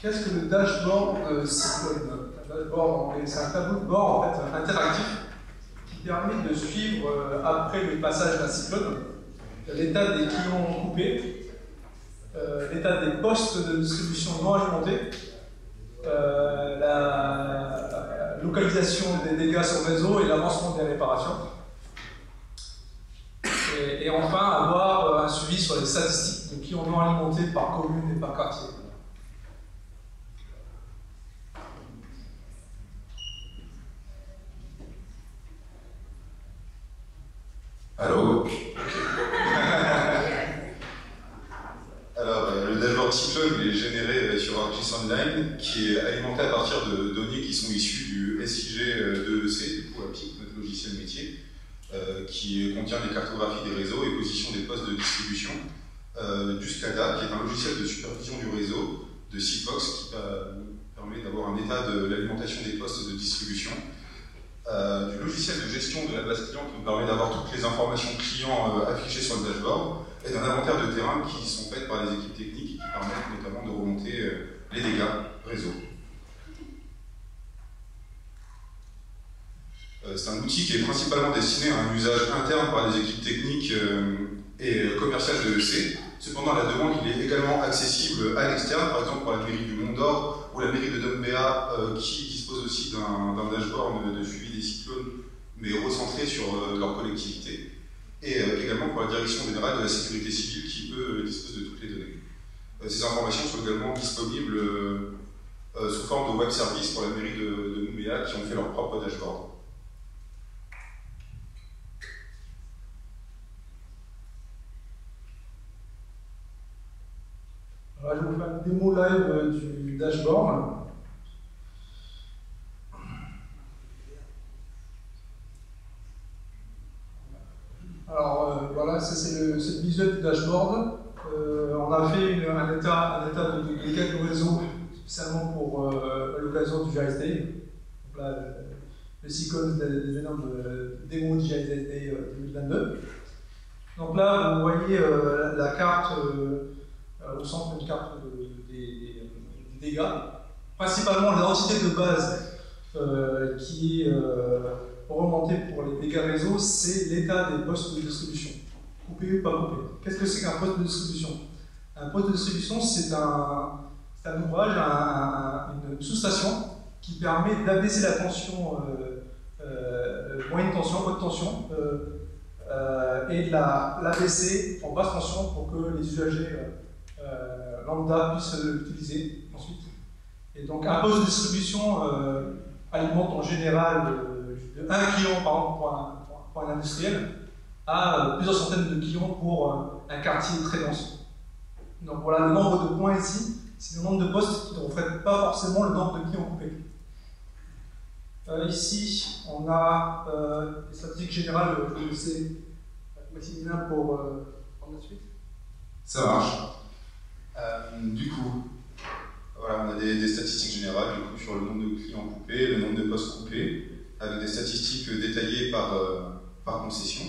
Qu'est-ce que le dashboard Cyclone? Un dashboard, c'est un tableau de bord en fait, interactif qui permet de suivre, après le passage d'un cyclone, l'état des clients coupés, l'état des postes de distribution non alimentés, la localisation des dégâts sur le réseau et l'avancement des réparations. Et enfin, avoir un suivi sur les statistiques de clients non alimentés par commune et par quartier. Allô. Alors, le dashboard Cyclone est généré sur ArcGIS Online, qui est alimenté à partir de données qui sont issues du SIG de EC, du coup APIC, notre logiciel métier, qui contient les cartographies des réseaux et positions des postes de distribution, du SCADA, qui est un logiciel de supervision du réseau, de Sigfox, qui permet d'avoir un état de l'alimentation des postes de distribution, du logiciel de gestion de la base client qui nous permet d'avoir toutes les informations clients affichées sur le dashboard, et d'un inventaire de terrain qui sont faites par les équipes techniques et qui permettent notamment de remonter les dégâts réseau. C'est un outil qui est principalement destiné à un usage interne par les équipes techniques et commerciales de EC. Cependant, la demande il est également accessible à l'externe, par exemple pour la mairie du Mont d'Or ou la mairie de Dombéa, qui dispose aussi d'un dashboard de suivi des cyclones, mais recentré sur leur collectivité. Et également pour la direction générale de la sécurité civile, qui eux dispose de toutes les données. Ces informations sont également disponibles sous forme de web service pour la mairie de Nouméa, qui ont fait leur propre dashboard. Alors, je vais vous faire une démo live du dashboard. Alors voilà, c'est le visuel du dashboard. On a fait un état de dégâts du réseau, spécialement pour l'occasion du GIS Day. Donc là, le cyclone des énormes démos du GIS Day 2022. Donc là, vous voyez la carte, au centre une carte des dégâts. Principalement, l'identité de base qui est remontée pour les dégâts réseau, c'est l'état des postes de distribution. Coupé ou pas coupé. Qu'est-ce que c'est qu'un poste de distribution? Un poste de distribution, c'est un ouvrage, une sous-station qui permet d'abaisser la tension, moyenne tension, haute tension, et de l'abaisser en basse tension pour que les usagers lambda puissent l'utiliser ensuite. Et donc un poste de distribution alimente en général un client par exemple pour un industriel à plusieurs centaines de clients pour un quartier très dense. Donc voilà, le nombre de points ici, c'est le nombre de postes qui ne reflètent pas forcément le nombre de clients coupés. Ici, on a les statistiques générales, je vais laisser Maximilien pour prendre la suite. Ça marche. Du coup, voilà, on a des statistiques générales du coup, sur le nombre de clients coupés, le nombre de postes coupés, avec des statistiques détaillées par concession,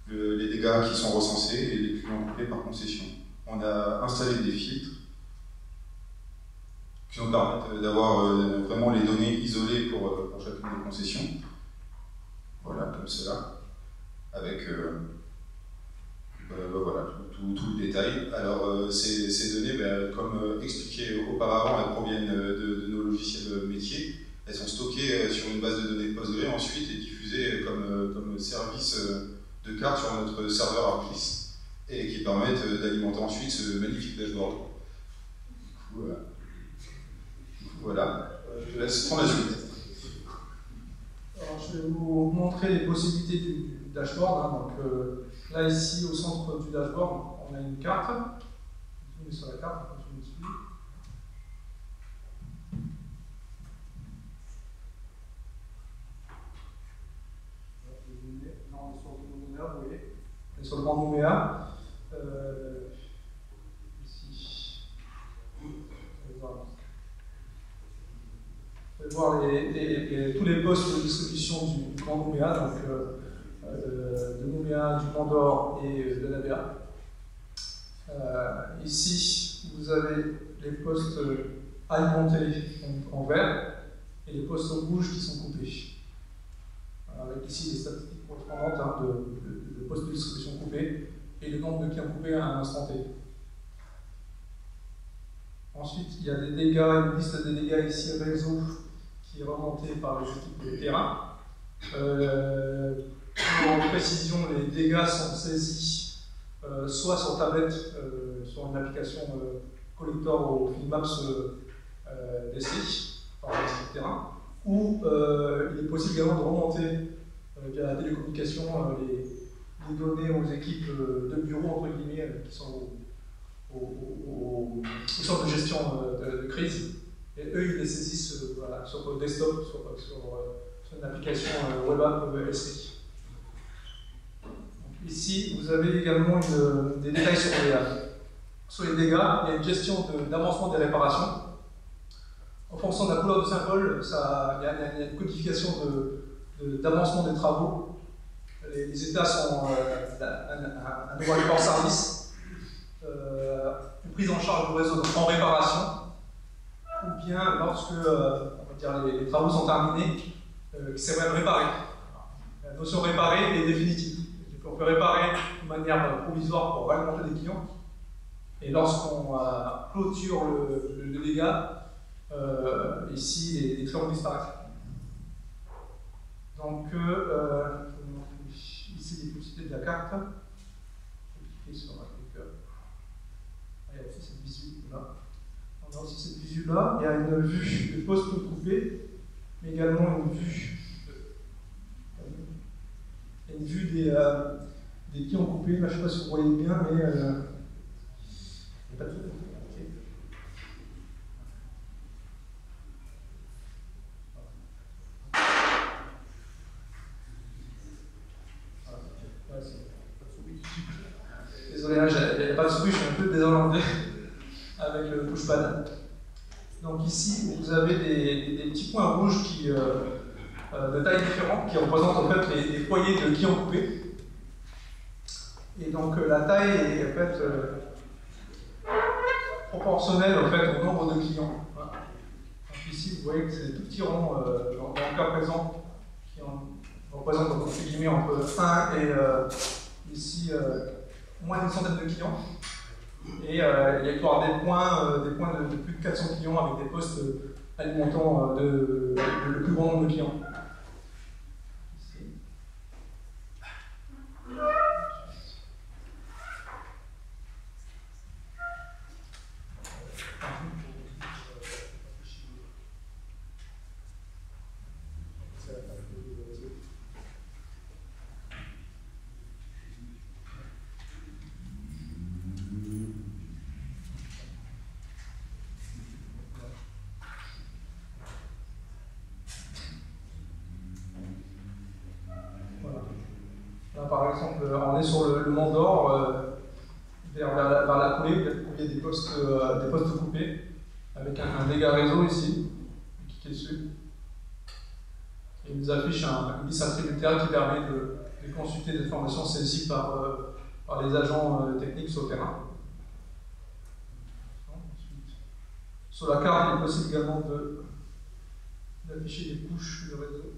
les dégâts qui sont recensés et les clients coupés par concession. On a installé des filtres qui nous permettent d'avoir vraiment les données isolées pour chacune des concessions. Voilà, comme cela, avec voilà, tout le détail. Alors, ces données, comme expliqué auparavant, elles proviennent de nos logiciels métiers. Elles sont stockées sur une base de données Postgre ensuite et diffusées comme service de carte sur notre serveur ArcGIS et qui permettent d'alimenter ensuite ce magnifique dashboard. Du coup, voilà. Je te laisse prendre la suite. Alors, je vais vous montrer les possibilités du dashboard. Donc, là, ici, au centre du dashboard, on a une carte. Je mets sur la carte, je m'explique. Non, on est sur le Nouméa, vous voyez. On est sur le Grand Nouméa. Ici. Vous pouvez voir tous les postes de distribution du Grand Nouméa, donc de Nouméa, du Mont d'Or et de Nabéa. Ici, vous avez les postes alimentés en vert et les postes rouges qui sont coupés. Avec ici les statistiques correspondantes hein, de postes de distribution coupés et le nombre de clients coupés à un instant T. Ensuite, il y a des dégâts, une liste des dégâts ici réseau qui est remontée par les équipes de terrain. En précision, les dégâts sont saisis soit sur tablette, sur une application collector au Filmaps DC, par l'équipe de terrain, ou il est possible également de remonter via la télécommunication les données aux équipes de bureau, entre guillemets, qui sont aux sortes de gestion de crise. Et eux, ils les saisissent voilà, sur le desktop, sur une application web app SI. Ici, vous avez également des détails sur les dégâts. Il y a une gestion d'avancement des réparations. En fonction de la couleur du symbole, il y a une codification d'avancement des travaux. Les états sont un nouveau report service, une prise en charge du réseau en réparation, ou bien lorsque on va dire, les travaux sont terminés, qui s'est réparé. La notion réparée est définitive. On peut réparer de manière provisoire pour alimenter des clients. Et lorsqu'on clôture le dégât, ici, les travaux disparaissent. Donc, ici, les possibilités de la carte. Je vais cliquer sur un cliqueur. Il y a aussi cette visu-là. On a aussi cette visu-là. Il y a une vue de poste coupé, mais également une vue des clients coupés. Là, je ne sais pas si vous voyez bien, mais il n'y a pas de truc. Désolé, il n'y a pas de souris, je suis un peu désorienté avec le pushpad. Donc ici, vous avez des petits points rouges de tailles différentes qui représentent en fait les foyers de clients coupés. Et donc la taille est en fait proportionnelle en fait, au nombre de clients. Voilà. Donc ici, vous voyez que c'est des tout petits ronds dans le cas présent qui représentent entre guillemets entre 1 et ici moins d'une centaine de clients. Et il y a des points de plus de 400 clients avec des postes alimentant le plus grand nombre de clients. Par exemple, on est sur le Mont d'Or, vers la coulée, où il y a des postes coupés, avec un dégât réseau ici, qui est dessus. Et il nous affiche une liste attributaire qui permet de consulter des informations saisies par les agents techniques sur le terrain. Ensuite, sur la carte, il est possible également d'afficher des couches de réseau.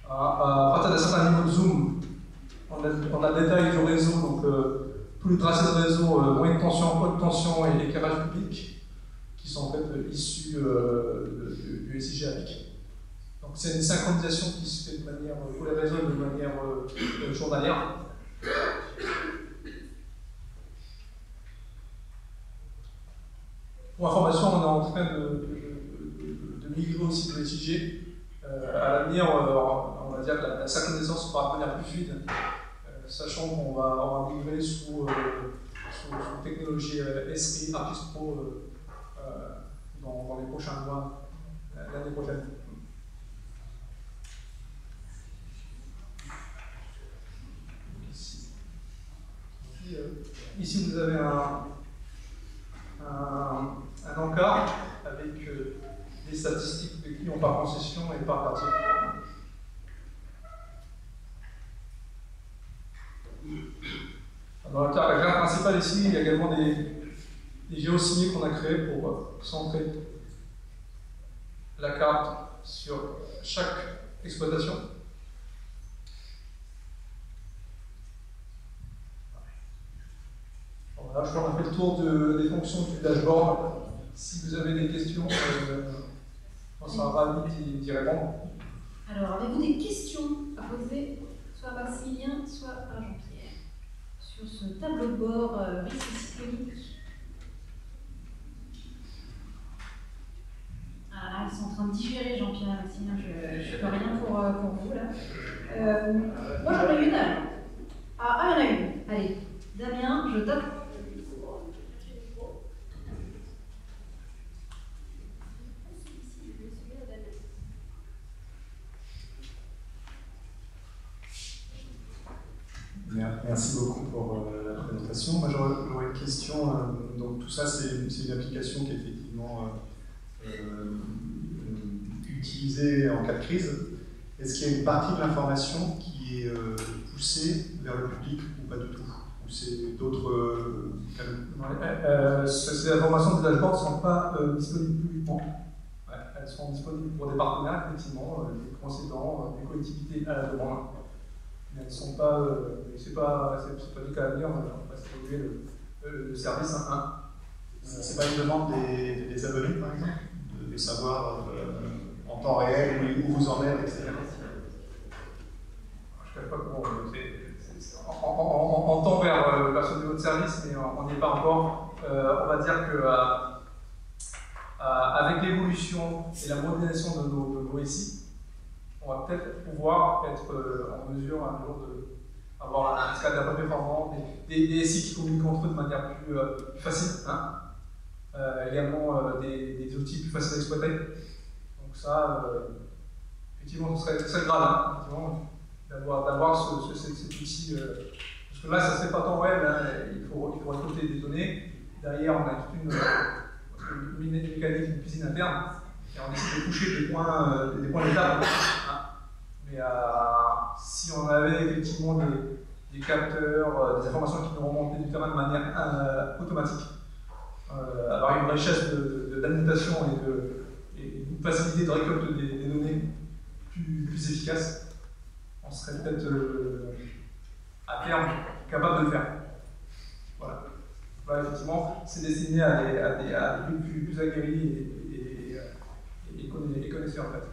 À partir d'un certain niveau de zoom, on a le détail du réseau, donc tous les tracés de réseau, moyenne tension, haute tension et l'éclairage public, qui sont en fait issus du SIG APIC. Donc c'est une synchronisation qui se fait de manière, pour les réseaux de manière journalière. Pour information, on est en train de migrer aussi de SIG. À l'avenir, on va dire que la synchronisation va devenir plus fluide, sachant qu'on va migrer sous technologie SI Artist Pro dans les prochains mois, l'année prochaine. Ici, vous avez un encart avec des statistiques de clients par concession et par quartier. Dans la carte principale ici, il y a également des géosignés qu'on a créés pour centrer la carte sur chaque exploitation. Voilà, je crois qu'on a fait le tour des fonctions du dashboard. Si vous avez des questions, on sera ravis d'y répondre. Alors, avez-vous des questions à poser, soit à Maximilien, soit à Jean-Pierre, sur ce tableau de bord risque systémique? Ah, ils sont en train de digérer, Jean-Pierre et Maximilien, je ne peux rien pour vous, là. Moi, j'en ai une, alors. Ah, il y en a une. Allez, Damien, je tape. Merci beaucoup pour la présentation. Moi, j'aurais une question. Donc, tout ça, c'est une application qui est effectivement utilisée en cas de crise. Est-ce qu'il y a une partie de l'information qui est poussée vers le public ou pas du tout? Ou c'est d'autres canaux? Ces informations des dashboards ne sont pas disponibles publiquement. Ouais, elles sont disponibles pour des partenaires, effectivement, des concédants, des collectivités à la demande. Mais elles ne sont pas, c'est pas du cas à venir, on va distribuer le service 1-1. C'est pas une demande des abonnés, par exemple, de savoir en temps réel où vous en êtes, etc. Je ne sais pas comment on tend vers ce niveau de service, mais on n'y est pas encore. On va dire que avec l'évolution et la modernisation de nos SI, on va peut-être pouvoir être en mesure un jour d'avoir un scanner performant, des SI qui communiquent entre eux de manière plus facile, hein. Également des outils plus faciles à exploiter. Donc ça, effectivement, ce serait grave, hein, effectivement, d'avoir cet outil. Parce que là, ça ne se fait pas tant web, hein, il faut récolter des données. Derrière, on a toute une mécanique, une cuisine interne, et on essaie de toucher des points d'étape. Hein. Mais si on avait effectivement des capteurs, des informations qui nous remontaient du terrain de manière automatique, avoir une richesse d'annotation et une facilité de récolte des données plus efficace, on serait peut-être à terme capable de le faire. Voilà. Là, effectivement, c'est destiné à des plus aguerris et connaisseurs en fait.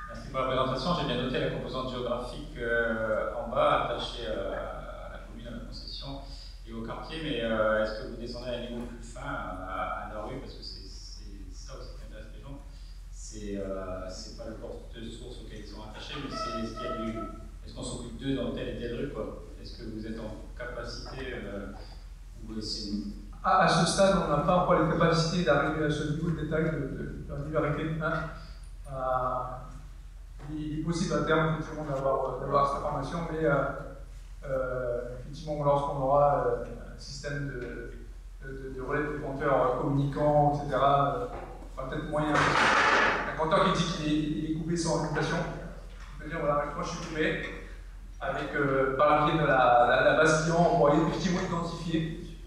Merci pour la présentation. J'ai bien noté la composante géographique en bas, attachée à la commune, à la concession et au quartier, mais est-ce que vous descendez à un niveau plus fin à la rue? Parce que c'est ça aussi qui intéresse les gens. C'est pas le porte de source auquel ils sont attachés, mais est-ce qu'on s'occupe d'eux dans telle et telle rue, quoi? Est-ce que vous êtes en capacité ou c'est... À ce stade, on n'a pas encore les capacités d'arriver à ce niveau de détail de granularité. Hein. Il est possible à terme effectivement d'avoir cette information, mais effectivement, lorsqu'on aura un système de relais de compteurs communicants, etc., on va peut-être moyen. Un compteur qui dit qu'il est coupé sans limitation, on peut dire voilà, moi je suis coupé, avec par le biais de la base client, on pourra effectivement identifier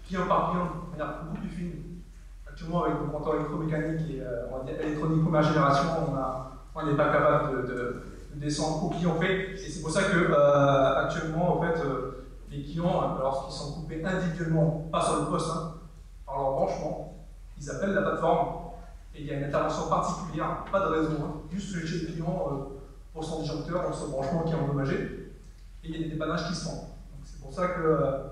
client par client de manière beaucoup plus fine. Actuellement, avec le compteur électromécanique et on va dire électronique première génération, on n'est pas capable de descendre au client fait. Et c'est pour ça que actuellement, en fait, les clients, lorsqu'ils sont coupés individuellement, pas sur le poste, hein, par leur branchement, ils appellent la plateforme et il y a une intervention particulière, pas de réseau, hein, juste chez le client pour son disjoncteur, pour son branchement qui est endommagé, et il y a des dépannages qui se font. C'est pour ça que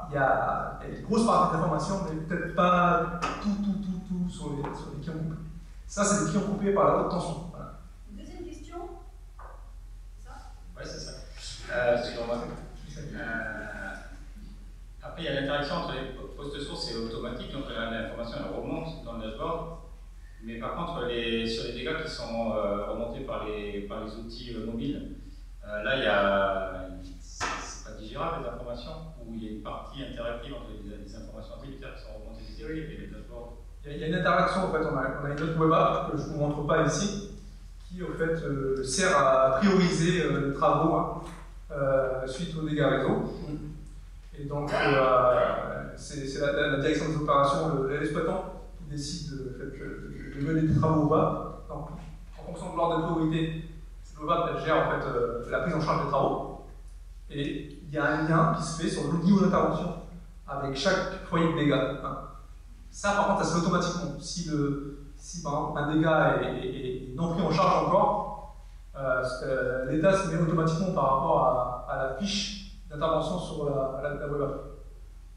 il y a une grosse partie d'informations, mais peut-être pas tout sur les clients coupés. Ça, c'est des clients coupés par la haute tension. Voilà. Deuxième question. C'est ça? Oui, c'est ça. Excusez-moi. Après, il y a l'interaction entre les postes sources et automatique, donc l'information elle remonte dans le dashboard. Mais par contre, sur les dégâts qui sont remontés par les outils mobiles, là, c'est pas digérable les informations, ou il y a une partie interactive entre les informations tributaires qui sont remontées des séries et les dashboards. il y a une interaction, en fait, on a une autre web app que je ne vous montre pas ici, qui en fait sert à prioriser les travaux suite aux dégâts réseau. Et donc, c'est la direction des opérations, l'exploitant, qui décide de mener des travaux ou pas. Donc, en fonction de l'ordre de priorité, cette web app gère en fait, la prise en charge des travaux. Et il y a un lien qui se fait sur le niveau d'intervention avec chaque foyer de dégâts. Ça, par contre, ça se fait automatiquement. Si par exemple, un dégât est non pris en charge encore, l'État se met automatiquement par rapport à la fiche d'intervention sur la web app.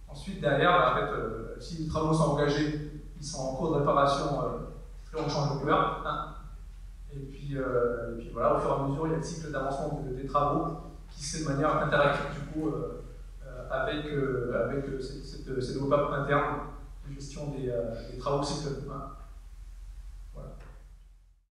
Ensuite, derrière, en fait, si les travaux sont engagés, ils sont en cours de réparation, on change de couleur. Et puis voilà, au fur et à mesure, il y a le cycle d'avancement des travaux qui se fait de manière interactive, du coup, avec cette web app interne de gestion des travaux cycle.